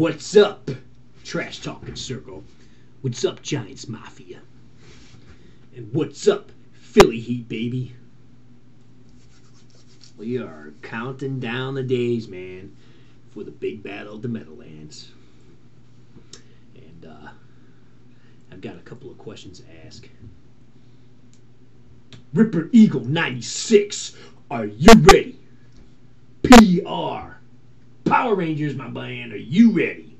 What's up, Trash Talking Circle? What's up, Giants Mafia? And what's up, Philly Heat, baby? We are counting down the days, man, for the big battle of the Meadowlands. And I've got a couple of questions to ask. Ripper Eagle 96, are you ready? PR, Power Rangers, my band, are you ready?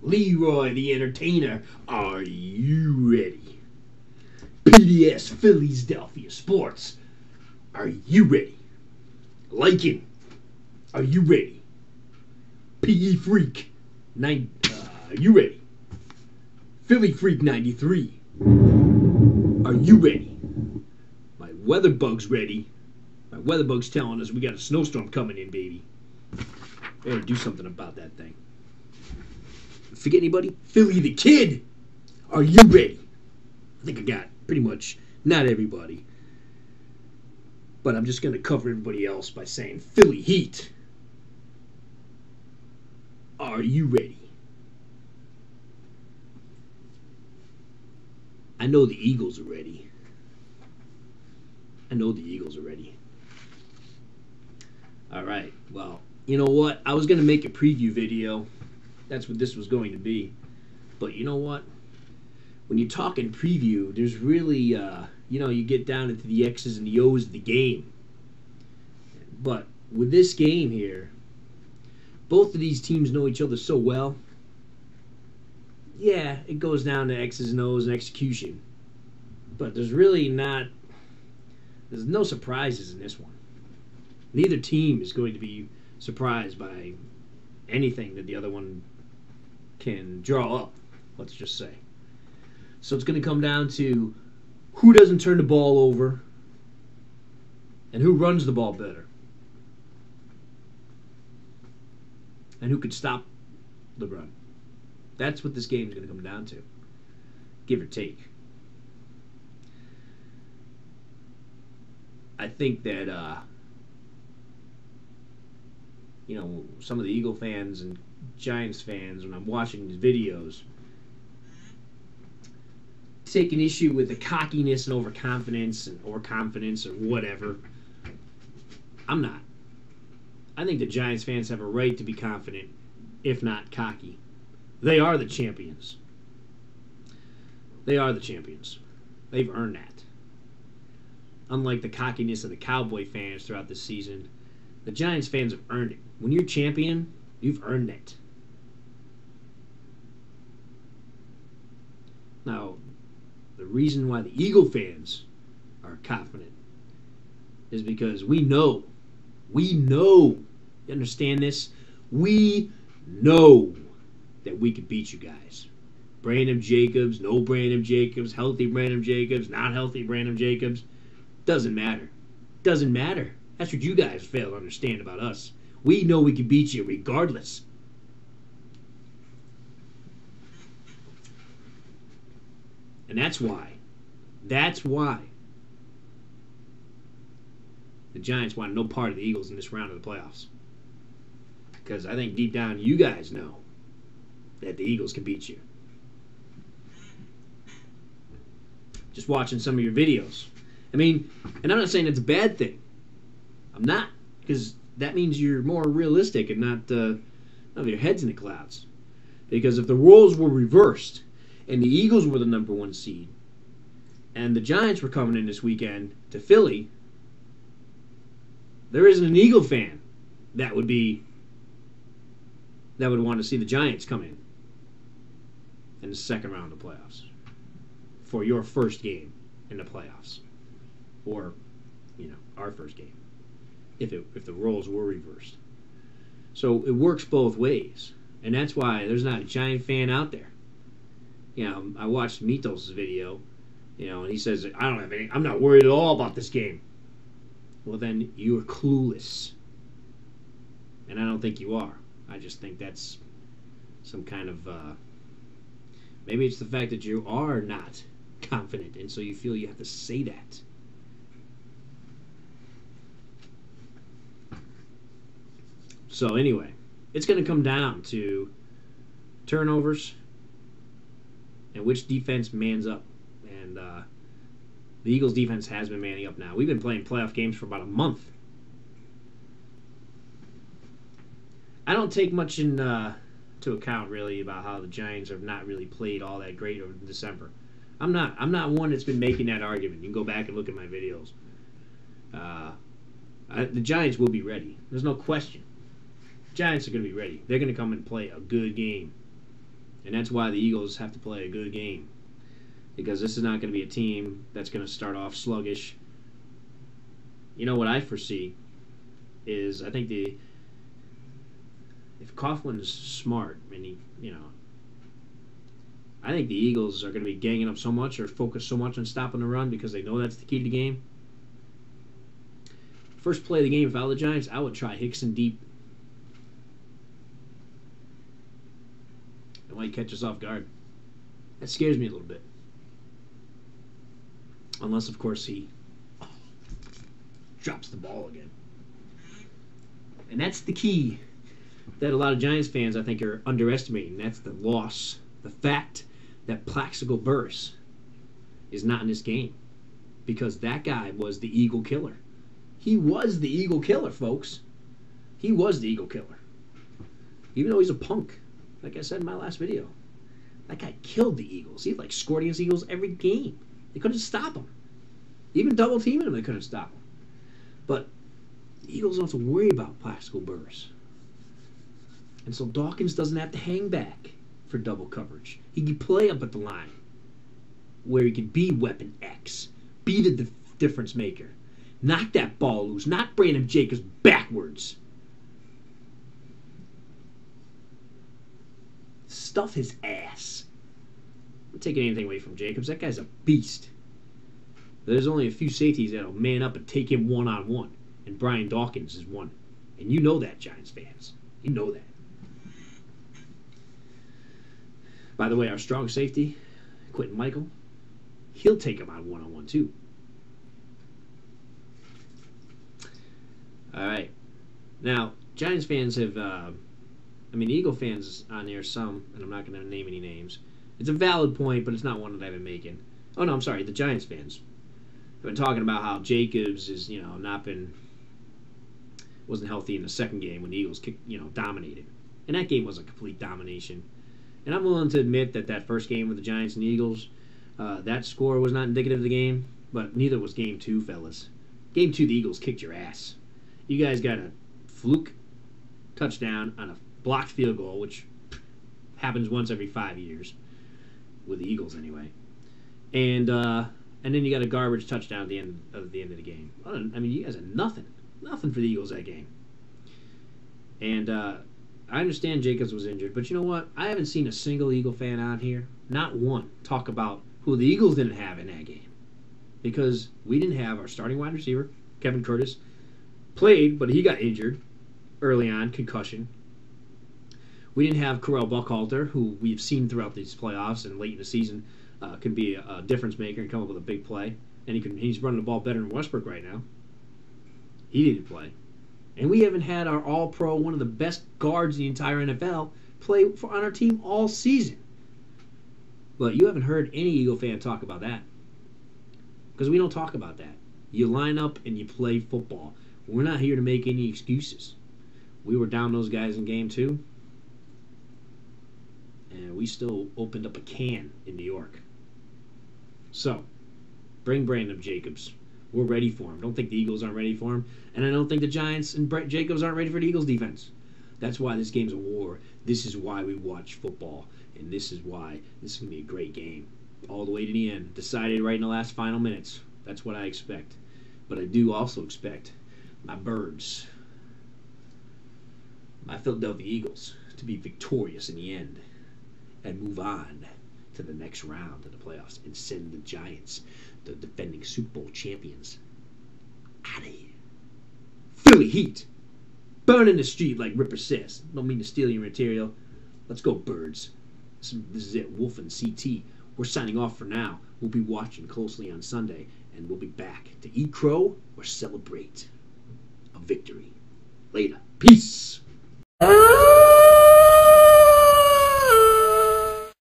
Leroy the Entertainer, are you ready? PDS Philadelphia Sports, are you ready? Lycan, are you ready? PE Freak, are you ready? Philly Freak 93, are you ready? My weather bug's ready. My weather bug's telling us we got a snowstorm coming in, baby. We gotta do something about that thing. Forget anybody? Philly the Kid, are you ready? I think I got pretty much not everybody. But I'm just going to cover everybody else by saying Philly Heat, are you ready? I know the Eagles are ready. I know the Eagles are ready. Alright, well, you know what? I was going to make a preview video. That's what this was going to be. But you know what? When you're talking preview, there's really, you get down into the X's and the O's of the game. But with this game here, both of these teams know each other so well. Yeah, it goes down to X's and O's and execution. But there's no surprises in this one. Neither team is going to be surprised by anything that the other one can draw up, let's just say. So it's going to come down to who doesn't turn the ball over and who runs the ball better. And who could stop the run. That's what this game is going to come down to, give or take. I think that, some of the Eagle fans and Giants fans, when I'm watching these videos, taking issue with the cockiness and overconfidence or confidence or whatever. I'm not. I think the Giants fans have a right to be confident, if not cocky. They are the champions. They are the champions. They've earned that. Unlike the cockiness of the Cowboy fans throughout this season, the Giants fans have earned it. When you're champion, you've earned it. Now, the reason why the Eagle fans are confident is because we know, you understand this? We know that we can beat you guys. Brandon Jacobs, no Brandon Jacobs, healthy Brandon Jacobs, not healthy Brandon Jacobs. Doesn't matter. Doesn't matter. That's what you guys fail to understand about us. We know we can beat you regardless. And that's why the Giants want no part of the Eagles in this round of the playoffs. Because I think deep down you guys know that the Eagles can beat you. Just watching some of your videos. I mean, and I'm not saying it's a bad thing. I'm not. Because that means you're more realistic and not your head's in the clouds. Because if the roles were reversed and the Eagles were the number one seed and the Giants were coming in this weekend to Philly, there isn't an Eagle fan that would want to see the Giants come in the second round of the playoffs for your first game in the playoffs, or our first game if the roles were reversed. So it works both ways, and that's why there's not a Giant fan out there. I watched Mitos' video, and he says I'm not worried at all about this game. Well, then you're clueless. And I don't think you are. I just think that's some kind of... maybe it's the fact that you are not confident, and so you feel you have to say that. So anyway, it's going to come down to turnovers and which defense mans up. And the Eagles' defense has been manning up now. We've been playing playoff games for about a month. I don't take much into account really about how the Giants have not really played all that great over December. I'm not one that's been making that argument. You can go back and look at my videos. The Giants will be ready. There's no question. Giants are going to be ready. They're going to come and play a good game. And that's why the Eagles have to play a good game. Because this is not going to be a team that's going to start off sluggish. You know what I foresee is I think if Coughlin's smart and I think the Eagles are going to be ganging up so much or focused so much on stopping the run because they know that's the key to the game. First play of the game, if I were the Giants, I would try Hickson deep. It might catch us off guard. That scares me a little bit. Unless, of course, he drops the ball again. And that's the key that a lot of Giants fans, I think, are underestimating. That's the loss. The fact that Plaxico Burress is not in this game. Because that guy was the Eagle Killer. He was the Eagle Killer, folks. He was the Eagle Killer. Even though he's a punk. Like I said in my last video. That guy killed the Eagles. He scored against the Eagles every game. They couldn't stop him. Even double teaming him, they couldn't stop him. But the Eagles don't have to worry about Plaxico Burress. And so Dawkins doesn't have to hang back for double coverage. He can play up at the line where he can be Weapon X. Be the difference maker. Knock that ball loose. Knock Brandon Jacobs backwards. Stuff his ass. I'm not taking anything away from Jacobs. That guy's a beast. There's only a few safeties that'll man up and take him one-on-one. And Brian Dawkins is one. And you know that, Giants fans. You know that. By the way, our strong safety, Quentin Michael, he'll take him on one-on-one too. All right. Now, Giants fans have, Eagle fans on there, some, and I'm not going to name any names. It's a valid point, but it's not one that I've been making. Oh, no, I'm sorry, the Giants fans have been talking about how Jacobs is, wasn't healthy in the second game when the Eagles dominated. And that game was a complete domination. And I'm willing to admit that first game with the Giants and the Eagles, that score was not indicative of the game, but neither was Game 2, fellas. Game 2, the Eagles kicked your ass. You guys got a fluke touchdown on a blocked field goal, which happens once every 5 years, with the Eagles anyway. And then you got a garbage touchdown at the end of the game. You guys had nothing for the Eagles that game. And I understand Jacobs was injured, but you know what? I haven't seen a single Eagle fan out here, not one, talk about who the Eagles didn't have in that game. Because we didn't have our starting wide receiver, Kevin Curtis, played, but he got injured early on, concussion. We didn't have Correll Buckhalter, who we've seen throughout these playoffs and late in the season can be a difference maker and come up with a big play. And he's running the ball better than Westbrook right now. He didn't play. And we haven't had our all-pro, one of the best guards in the entire NFL, play on our team all season. But you haven't heard any Eagle fan talk about that. Because we don't talk about that. You line up and you play football. We're not here to make any excuses. We were down those guys in Game 2. And we still opened up a can in New York. So, bring Brandon Jacobs. We're ready for him. Don't think the Eagles aren't ready for him. And I don't think the Giants and Brett Jacobs aren't ready for the Eagles defense. That's why this game's a war. This is why we watch football. And this is why this is going to be a great game. All the way to the end. Decided right in the last final minutes. That's what I expect. But I do also expect my Birds, my Philadelphia Eagles, to be victorious in the end and move on to the next round of the playoffs and send the Giants, the defending Super Bowl champions, out of here. Philly Heat, burning the street like Ripper says. Don't mean to steal your material. Let's go, Birds. This is it, Wolfen CT. We're signing off for now. We'll be watching closely on Sunday, and we'll be back to eat crow or celebrate a victory. Later. Peace.